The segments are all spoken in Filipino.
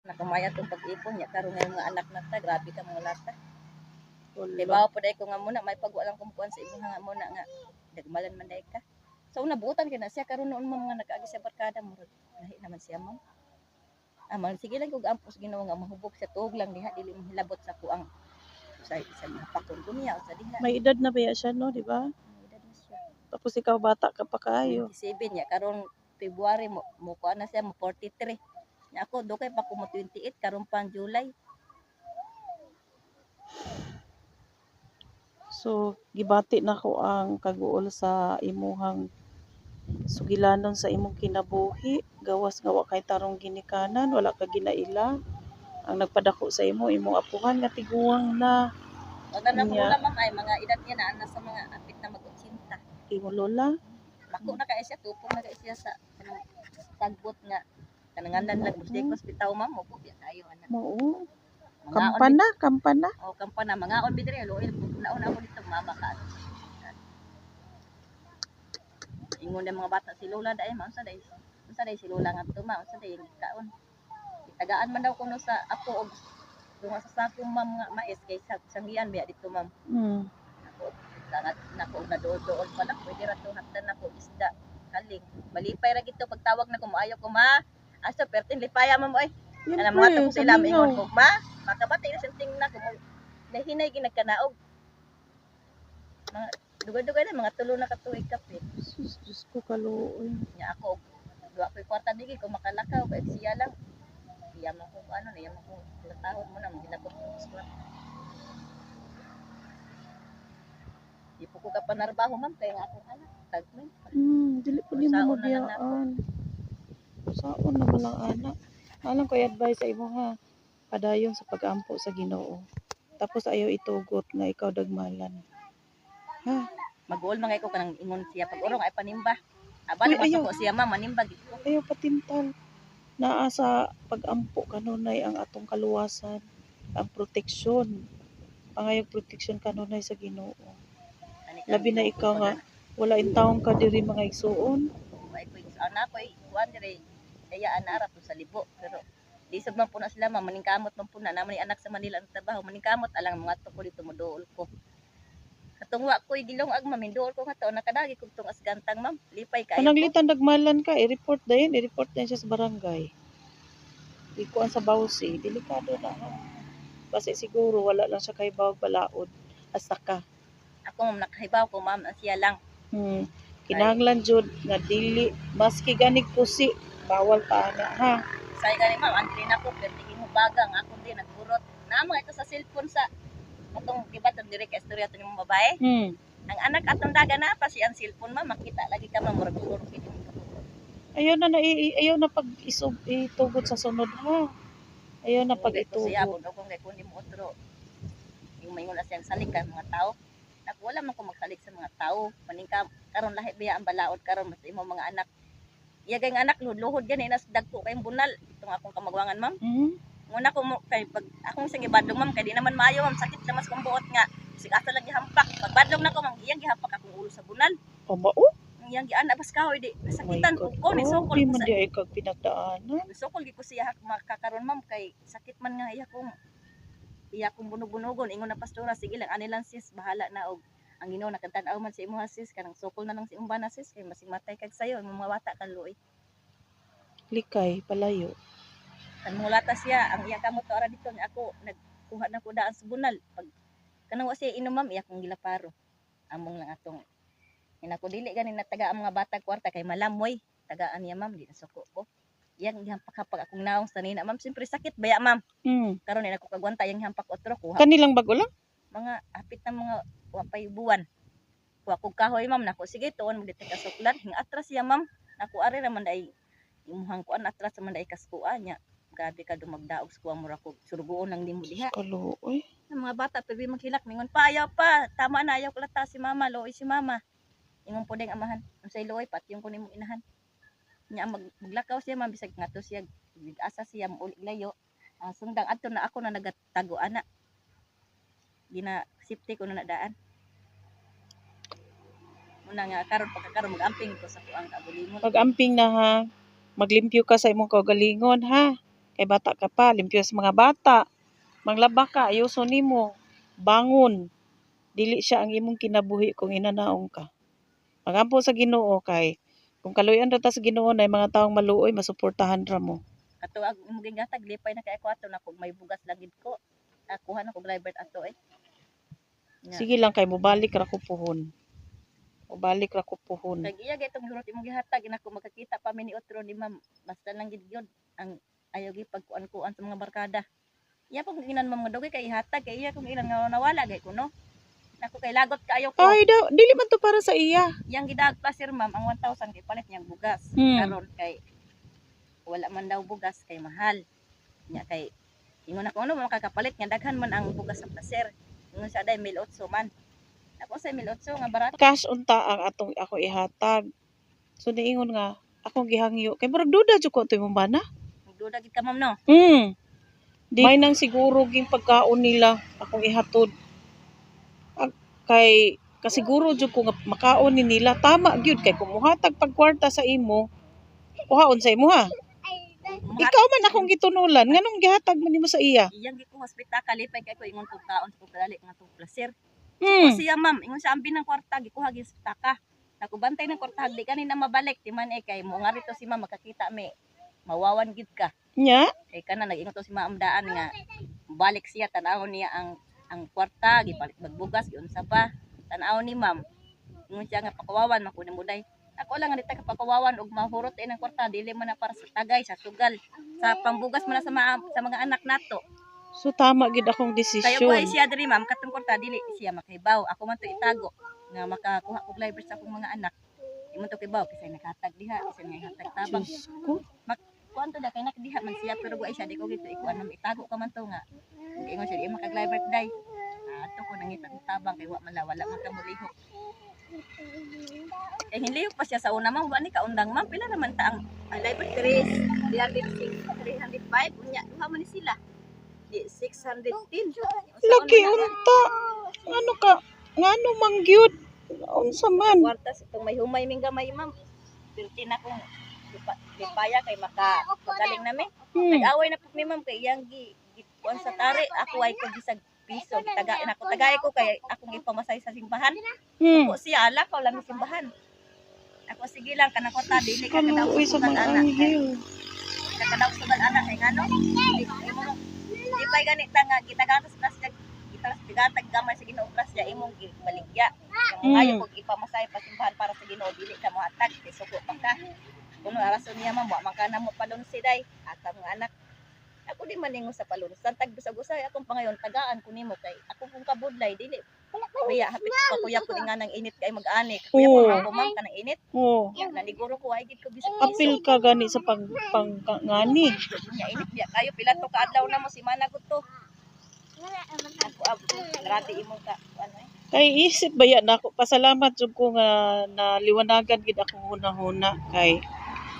Nakamaya itong pag-ipon niya, karoon nga yung mga anak na ta, grabe ka mga lata. Wala. Diba po dahil ko nga muna, may pagwalang kumpuan sa ibong nga muna nga, nagmalan man dahil ka. So nabutan ka na siya, karoon noon mo mga nag-agi sa barkada mo, lahi naman siya ma'am. Man, sige lang kung ampos ginawa nga, mahubog sa tuog lang diha, dili mo hilabot sa kuang. Sa napakon ko niya, sa diha. May edad na ba siya, no, di ba? May edad na siya. Tapos ikaw bata ka pa kayo. 27 niya, karoon February mo kuha na siya, mo 43. Ako, dukay pa ko mo 28, karoon pang July. So, gibati na ko ang kaguol sa imuhang sugilanon sa imong kinabuhi. Gawas nga wa kay tarong ginikanan, wala ka ginaila. Ang nagpadako sa imong apuhan nga tiguang na. Wala na ko lola ma'am, ay mga edad niya na nasa mga apit na mag-80. Imo lola? Bako na kaya siya, tupong na kaya siya sa tagbot nga. Kananganan lang, gusto ko hospital ma'am, mo po biya tayo. Oo. Kampana, kampana. O, kampana, mga on bidre, loil, nauna ako dito, mama ka. Ingon na mga bata si Lola dahil, ma'am, sa dahil si Lola nga ito, ma'am, sa dahil kaon. Itagaan man daw kuno sa apo, o dunga sa sakong ma'am nga mais, kay sanggian biya dito, ma'am. Nako, nadool pa na, pwede rato hatan ako isda, kaling. Malipay ra gito, pagtawag na ko, maayo ko, ma. Asa, pertin lipaya, ma'am, oy. Alam mo, tapos sila, ingon ko, ma, makabati na siyang tingnan ko, nahinay ginagkanaog. Mga dugay-dugay na, mga tulo na katuig kapit. Diyos ko, kaluoy. Nya ako, duwa ko'y kwarta digi, kung makalakaw, kaya siya lang. Yaman ko ano, yaman ko, natahod mo na, ginabot ko sa kwarta. Di po ko kapanarbaho, ma'am, kaya nga akong anak, tagmin. Dili po di mo mabiyaan. Saon na malang anak. Alam ko advice sa imo ha. Padayon sa pag-ampo sa Ginoo. Tapos ayaw itugot nga ikaw dagmalan. Ha? Mag-uol mga ikaw kanang ingon siya pag-urong ay panimba. Abali pa ko siya ma'am, manimba gito. Ayaw patintal. Naa sa pag-ampo kanunay ang atong kaluwasan, ang proteksyon. Pangayog proteksyon kanunay sa Ginoo. Labi na ikaw nga wala intawong ka diri mga igsuon. Ay ko anak ko kuan dire kaya anara to sa libo pero lisod man po na sila ma'am, maningkamot man po na naman anak sa Manila ang trabaho, maningkamot alang mga to ko dito moduol ko. Katungwa ko gilong ag mamindool ko nga to nakadagi kog tong asgantang ma'am, lipay kayo. Panaglitan dagmalan ka, i-report din siya sa barangay. Ikuan sa bawsi, delikado na ha. Basta siguro wala lang siya kay bawag balaod hasta ka. Ako ma'am nakahibaw ko ma'am siya lang. Kinahanglan jud nga dili maski ganig pusi bawal pa ana ha. Say gani ma'am, andri na ko pertigin mo bagang ako din nagburot. Na mga ito sa cellphone sa atong diba tong dire ka istorya to nimong babae. Ang anak atong daga na pa si ang cellphone ma'am, makita lagi ka ma'am murag siguro kini. Ayaw na pag itugot sa sunod ha. Ayaw na pag itugot. Siya bud kung kay kundi mo otro. Yung maingon asang salik ka mga tao. Naku wala man ko magsalik sa mga tao. Maningka karon lahi biya ang balaod karon mas imo mga anak. Iya kay anak luhod gani nas dagko kay bunal itong akong kamagwangan ma'am. Muna ko mo kay pag akong sing ibadlong ma'am kay di naman maayo ma'am sakit sa mas kong buot nga. Sigasa lang gihampak. Pag badlong na ko ma'am iyang gihampak akong ulo sa bunal. O mao? Iyang giana bas kahoy di sakitan ko ni sokol ko sa. Di kag pinagdaanan. Sokol gi ko siya makakaron ma'am kay sakit man nga iya kong bunog-bunogon ingon na pastora sige lang ani lang sis bahala na og ang Ginoo nakatan-aw man sa imong sis kanang sokol na lang si umbana sis kay masing matay kag sayo imong mga bata kan luoy. Likay palayo. Kan mulata siya ang iya kamot ara dito ni ako nagkuha na ko daan sa bunal pag kanang wa siya inom ma'am iya kong gilaparo. Among lang atong inako dili gani nataga ang mga bata kwarta kay malamoy tagaan niya ma'am di nasuko ko. Yang gihampak-hampak akong naong sa nina ma'am siyempre sakit baya ma'am. Karon ni nako kagwanta yang hampak otro ko. Kanilang bago lang? Mga hapit na mga wapay buwan. Kuha kog kahoy ma'am nako sige tuon mo dito ka suklan hing atras siya ma'am. Nako ari ra man dai imuhang kuan atras man dai kaskuan nya. Grabe ka dumagdaog sa kuha mo ra ko surugoon lang nimo diha. Kaluoy. Ang mga bata perbi maghilak ningon pa ayaw pa. Tama na ayaw ko lata si mama, looy si mama. Ingon po ding amahan. Unsay looy pat yung kunin mo inahan. Nya maglakaw siya ma'am bisag ngato siya asa siya muulig layo. Sundang adto na ako na nagatago ana. Gina safety ko na nadaan. Muna nga karon mag-amping ko sa kuang kagalingon. Pag-amping na ha. Maglimpyo ka sa imong kagalingon ha. Kay bata ka pa, limpyo sa mga bata. Manglaba ka, ayuso nimo. Bangon. Dili siya ang imong kinabuhi kung inanaong ka. Magampo sa Ginoo kay kung kaluyan ra ta sa Ginoo na mga taong maluoy masuportahan ra mo. Ato ang imong gingatag lipay na kay ako ato na kung may bugas lagid ko. Kuha na ko driver ato Nga. Sige lang kay mobalik ra ko puhon. Mobalik ra ko puhon. Kag iya gaytong lurot imong gihatag ina ko makakita pa mi ni otro ni ma'am. Basta lang gid gyud ang ayaw gi pagkuan-kuan sa mga barkada. Iya kung inan mo mga dugay kay ihatag kay iya kung ilan nga nawala gay kuno. Nako kay lagot kaayo ko. Ay daw, dili man to para sa iya. Yang gidag pa sir ma'am ang 1,000 kay palit niyang bugas. Karon kay wala man daw bugas kay mahal. Nya kay ingon ako ano makakapalit nga daghan man ang bugas sa placer. Ingon sa day 1,800 man. Ako sa 1,800 nga barato. Cash unta ang atong ako ihatag. So niingon nga akong gihangyo kay murag duda jud ko to imong bana. Duda gid ka ma'am no. May nang siguro ging pagkaon nila akong ihatod. Kay kasiguro jud ko nga makaon ni nila tama gyud kay kung muhatag pag kwarta sa imo kuhaon sa imo ha. Ikaw man akong gitunulan nganong gihatag man nimo sa iya? Iyang gi ko hospital kalipay kay ko ingon ko kaon sa pagdali nga to placer. So siya ma'am ingon sa ambi ng kwarta gikuha gi sa taka. Nakubantay ng kwarta di kanina mabalik ti man kay mo nga rito si ma'am makakita mi mawawan gid ka. Nya? Kay kana nag-ingon to si ma'am daan nga balik siya tan-aw niya ang kwarta gipalit magbugas unsa pa tan-aw ni ma'am. Ingon siya nga pakawawan man ko ni muday. Ako lang nga dita ka pakawawan og mahurot ng kwarta dili man na para sa tagay sa sugal sa pambugas man na sa mga anak nato. So tama gid akong Kayo desisyon. ko ay siya diri ma'am katong kwarta dili siya makaibaw. Ako man to itago nga makakuha og library sa akong mga anak. Imo to kibaw kasi naghatag diha kasi naghatag tabang. Diyos ko. Kuan to da kay nakdiha man siya pero guay siya di ko gito ikuan na itago ka man to nga. Ingon siya di makag-library day. Ato ko nangita tabang kay wala man ka mulihok. Eh hindi pa siya sa una ma'am wani kaundang ma'am pila naman ta ang library 305 unya duha man ni sila. Di 610. Laki unta. Ano ka? Ngano man gyud? Unsa man? Kwarta sa itong may humay ming gamay ma'am. Pirti na kong lipaya kay magaling namin. Nag-away na po mi ma'am kay iyang kuan sa tari. Ako ay ko bisag piso. Tagay ko kay akong ipamasay sa simbahan. Ako siya ala ko lang simbahan. Ako sige lang kanang kwarta dili ka kadaw Uy, sa sa mga anak. anghel. Kadaw sa anak kay ngano? Di pa ganita nga gitagatas plastic gatag gamay sa Ginoo plastic imong baligya. Yung ayo kog ipamasay pa simbahan para sa Ginoo dili ka mohatag kay suko pa ka. Kuno rason niya man wa man ka namo palon siday at mga anak. Ako di maningo sa palon. Santag busag-usay akong pangayon tagaan ko nimo kay ako kung kabudlay dili. Kuya hapit ko kuya ko nga nang init kay mag-ani. Kuya ko ako ma'am kanang init. Naliguro ko ay gid ko bisag Apil ka gani sa ngani. Ya init biya kayo pila to ka adlaw na mo si mana gud to. Ako rati imong ka ano Kay isip ba yan ako pasalamat jud ko nga naliwanagan gid akong hunahuna kay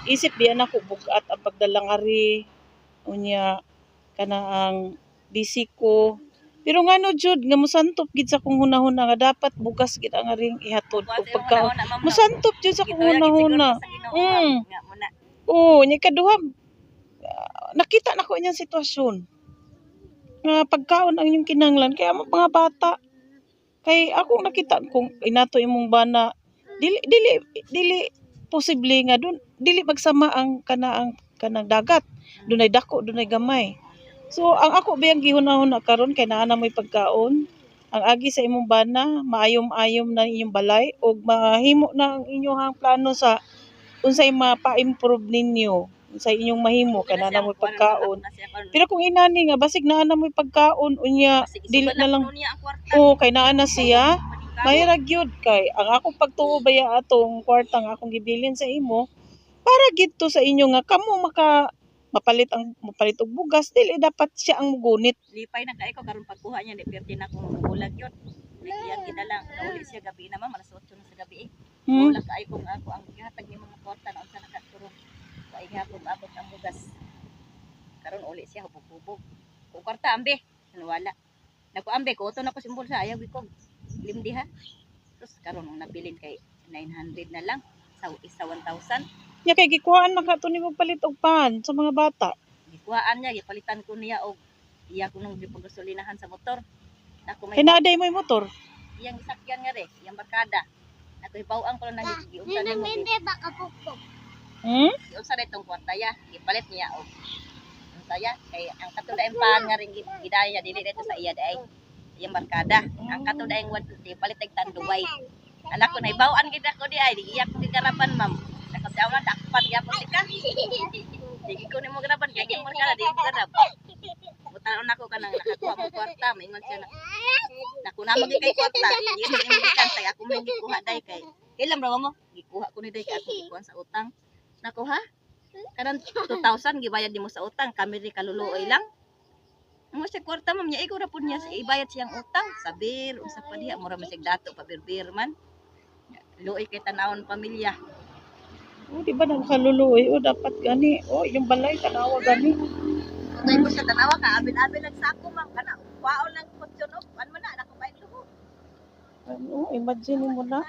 isip biyan ako bugat ang pagdalangari unya kana ang busy ko. Pero ngano jud nga mosantop gid sa akong hunahuna nga dapat bugas gid ang aring ihatod og pagkaon. Mosantop jud sa akong hunahuna. Nya kaduha nakita nako inyang sitwasyon. Nga pagkaon ang inyong kinahanglan kaya mga bata kay ako nakita kung inato imong bana dili posible nga dun dili magsama ang kanang dagat dunay dako dunay gamay. So ang ako biyang gihunahuna karon kay naa na mo'y pagkaon ang agi sa imong bana maayom-ayom na inyong balay og mahimo na ang inyong plano sa unsay mapa-improve ninyo sa inyong mahimo kana na mo'y pagkaon. Pero kung inani nga basig naa na mo'y pagkaon unya dili na lang kay naa na siya mahirag gyud kay ang akong pagtuo baya atong kwarta nga akong gibilin sa imo para gidto sa inyo nga kamo mapalit og bugas dili dapat siya ang mugunit. Lipay na kay ko karon pagkuha niya di perti na kong bulag yun. Iyang gidala nauli siya gabi na ma'am alas 8 na sa gabi Bulag kay ko nga ako ang gihatag ni mga kwarta na unsa nakaturo. Kay gihapon abot ang bugas. Karon uli siya hubog-hubog. Ko kwarta ambe wala. Nako ambe ko uto na ko simbol sa ayaw ko. Limdi ha. Tapos karon ang nabilin kay 900 na lang sa isa 1,000. Ya kay gikuhaan man kato nimo palit og pan sa mga bata. kuhaan niya gipalitan ko niya og iya ko nung gipagasolinahan sa motor. Ako may Hinaday mo yung motor. iyang gisakyan nga rin, iyang barkada. Ako ibaw-ang ko lang giunsa na mo. Giunsa na itong kwartaya, gipalit niya og saya kay ang katudaing paan nga rin gidaya niya dili dito sa iya day. Iyang barkada. Ang katudaing gipalit og tanduway. Anak ko na ibaw-an gid ako di ay iyak ko garaban ma'am. Nakasaw na dakpan gyapon ka. Dili ko nimo garaban kay iyang barkada di garab. Butanon ako kanang nakakuha mo kwarta, maingon siya na. Nakuna mo kay kwarta, di mo imbikan say ako may gikuha day kay. Ilang ra mo? Gikuha ko ni day kay ako gikuha sa utang. Nakuha? Kanang 2,000 gibayad nimo sa utang, kami ri kaluluoy lang. Mo siya kwarta ma'am niya ikaw ra pud niya ibayad siyang utang. Sabir unsa pa diha mura man sig dato pabirbir man. Luoy kay tanawon pamilya. Oh, di ba nagkaluluoy? O, dapat gani. O, yung balay, tanawa gani. Ngay ko sa tanawa ka, abin-abin lang sa ako ma'am kana. Kwaon lang kutsyon og ano man na nako bay luho. Ano, imagine mo na.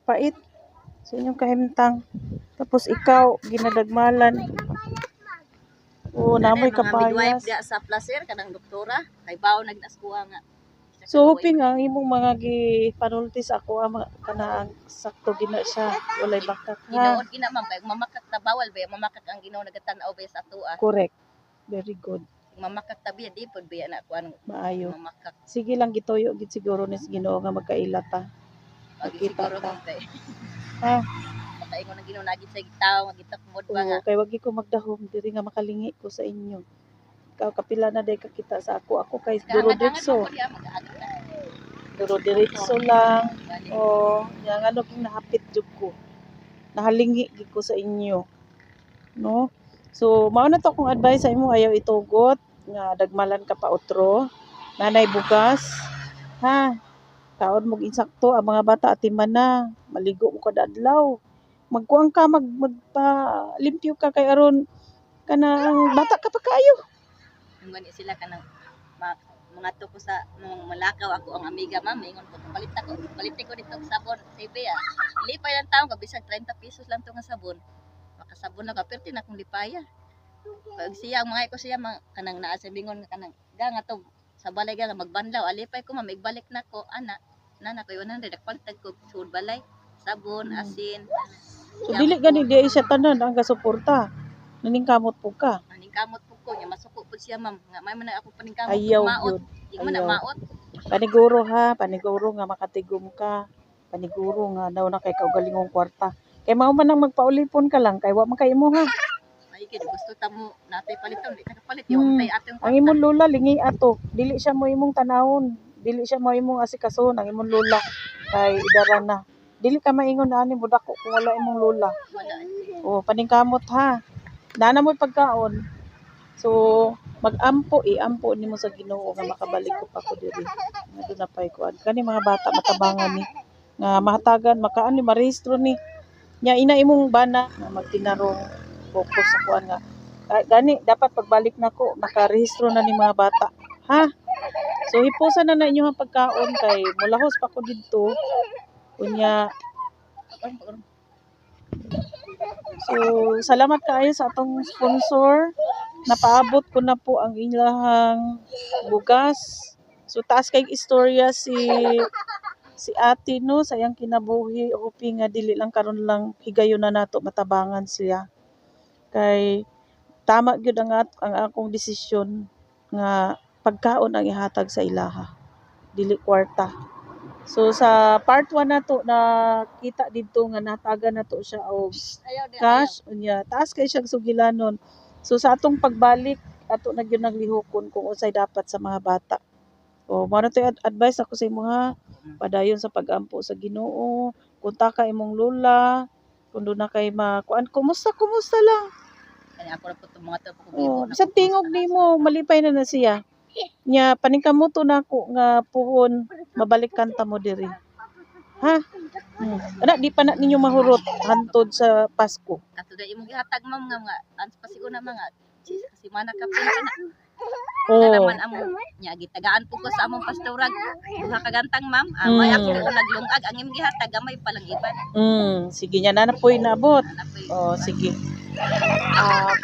Pait. Sa inyong kahimtang. Tapos ikaw, ginadagmalan. O, namoy kapayas. Dia sa placer kanang doktora kay bawo nagdaskuha nga. So, hoping ang imong mga gipanultis ako ang kanang sakto gina siya. Walay bakak ha. Ginood gina ma'am kay mamakak ta bawal ba mamakak ang Ginoo nagatan-aw ba sa atoa. Correct. Very good. Mamakak ta biya di pod biya na kuan Maayo. mamakak. Sige lang gituyo gid siguro ni Ginoo nga magkaila ta. Magkita ta. kay. Ha? Makaingon ang Ginoo nagit sa gitaw magitakmod ba nga. Oo, kay wagi ko magdahom diri nga makalingi ko sa inyo. Ikaw kapila na day kakita sa ako. Ako kay duro diretso. Duro diretso lang. O, yang ano kung nahapit jud ko. Nahalingi gid ko sa inyo. No? So, mao na to kung advice sa imo ayaw itugot nga dagmalan ka pa otro. Nanay bugas. Ha? Kaon mo insakto ang mga bata atiman na. Maligo mo kada adlaw. Magkuang ka magpalimpyo ka kay aron kanang bata ka pa kayo. Ngani sila kanang mga to ko sa malakaw ako ang amiga ma'am ingon ko palit ko dito og sabon sa Ibe ah. Lipay lang taon ka bisag 30 pesos lang to nga sabon. Makasabon na ka perti na kung lipaya. Pag siya ang mga ko siya kanang naa sa bingon nga kanang nga to sa balay nga magbanlaw alipay ko ma'am igbalik na ko ana nana ko 100 nagpalitan ko sud balay sabon asin. So, dili gani di siya tanan ang gasuporta. Naningkamot po ka. Kamot po ko niya masuko po siya ma'am nga may man ako paningkamot Ayaw maot yun. di man na maot Paniguro ha, paniguro nga makatigom ka. Paniguro nga daw na kay kaugalingong kwarta. Kay mao man ang magpaulipon ka lang kay wa man kay imo ha. ay kay gusto ta mo natay paliton di ta kapalit yung tay atong Ang imong lola lingi ato, dili siya mo imong tanawon, dili siya mo imong asikason ang imong lola kay idara na. Dili ka maingon na ani budako kung wala imong lola. wala O paningkamot ha. Nana mo pagkaon. So, mag-ampo, ampo nimo sa Ginoo nga makabalik ko pa ko diri. Nga doon na pa'y kuan. Kani mga bata matabangan ni. Nga mahatagan, makaan ni, marehistro ni. Nya ina imong bana nga magtinarong focus sa kuan nga. Gani, dapat pagbalik nako nakarehistro na ni mga bata. Ha? So, hipusan na inyo ang pagkaon kay mulahos pa ko dito. Kunya, so, salamat kaayo sa atong sponsor. Napaabot ko na po ang ilang bugas. So, taas kay istorya si ate no, sayang kinabuhi. Hoping nga dili lang karon lang higayon na nato matabangan siya. Kay tama gyud ang akong desisyon nga pagkaon ang ihatag sa ilaha. Dili kwarta. So sa part 1 nato na kita dito nga natagan nato siya og cash unya taas kay siya sugilanon. So sa atong pagbalik ato na gyud naglihokon kung unsay dapat sa mga bata. O mao na to advice ako sa imo ha. Padayon sa pag-ampo sa Ginoo. Kunta ka imong lola. Kundo na kay makuan kumusta lang. kani ako ra po to mga to ko Oh, bisag tingog nimo malipay na siya. Nya paningkamuto nako nga puhon mabalik kanta mo diri. Ha? Ana di pa na ninyo mahurot hantod sa Pasko. kato da imong gihatag ma'am nga ans pasigo na mga si mana ka pin kana Oh. Nalaman amo nya gitagaan po ko sa among pastorag duha ka gantang ma'am. May ako ko naglungag ang imong gihatag gamay pa lang iban. Sige nya na po'y naabot. Napoy. Sige.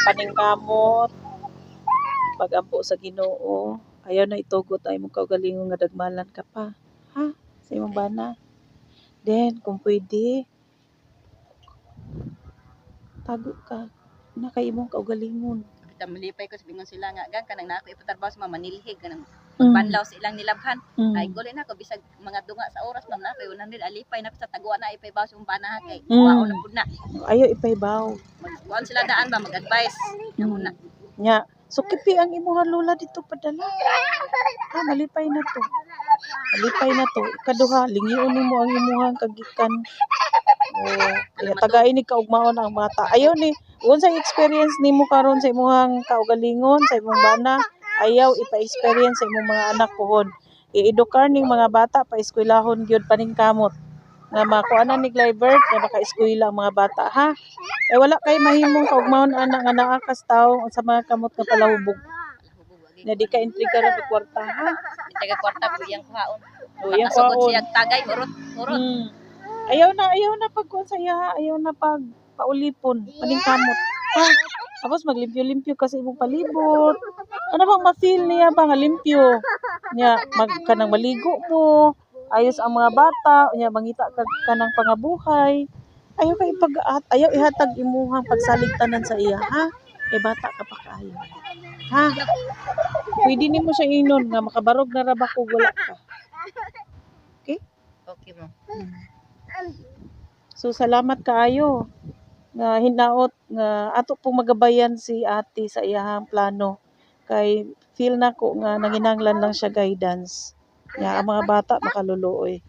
Paningkamot pagampo sa Ginoo. Ayaw na itugot ay mong kaugalingon nga dagmalan ka pa. Ha? Sa imong bana. Then kung pwede tago ka na kay imong kaugalingon. Kita malipay ko sabi sila nga gan kanang nako ipatrabaho sa mga manilhig kanang Mm. banlaw sa ilang nilabhan. Mm. Ay guli na ko bisag mga dunga sa oras man na kay 100 alipay na ko sa taguan na ipaybaw sa bana kay waon na pud na. Ayaw ipaybaw. Kuan sila daan ba mag-advise. Amo na. Nya, so kipi ang imuha lula dito padala. Malipay na to. Malipay na to. Ikaduha, lingion nimo ang imuhang kagikan. Kaya tagay ni kaugmaon ang bata. Ayaw ni, unsa experience nimo karon sa imuhang kaugalingon sa imong bana, ayaw ipa-experience sa imong mga anak pohon. I-edukar ning mga bata pa eskwelahon gyud paningkamot. Nga makuanan ni Glybert nga maka-eskwela ang mga bata ha. Kay wala kay mahimong kaugmaon anak nga naa kas tawo sa mga kamot nga palahubog. Na di ka intriga ra sa kwarta ha. Taga kwarta po iyang kuhaon. Iyang Masugod kuhaon. siya tagay urot. Ayaw na pagkuan sa iya, ayaw na pag paulipon, paningkamot. Ha? Tapos maglimpyo-limpyo kasi imong palibot. Ano bang ma-feel niya ba nga limpyo? Nya kanang maligo mo, ayos ang mga bata, nya mangita ka kanang pangabuhay. Ayaw ihatag imuhang pagsaligtanan sa iya, ha? Kay bata ka pa kaayo. Ha? Pwede nimo siya inon nga makabarog na ra ba ko wala ka. Okay mo. So salamat kaayo nga hinaot nga ato pong magabayan si ate sa iyahang plano kay feel nako nga nanginanglan lang siya guidance nga ang mga bata makaluluoy.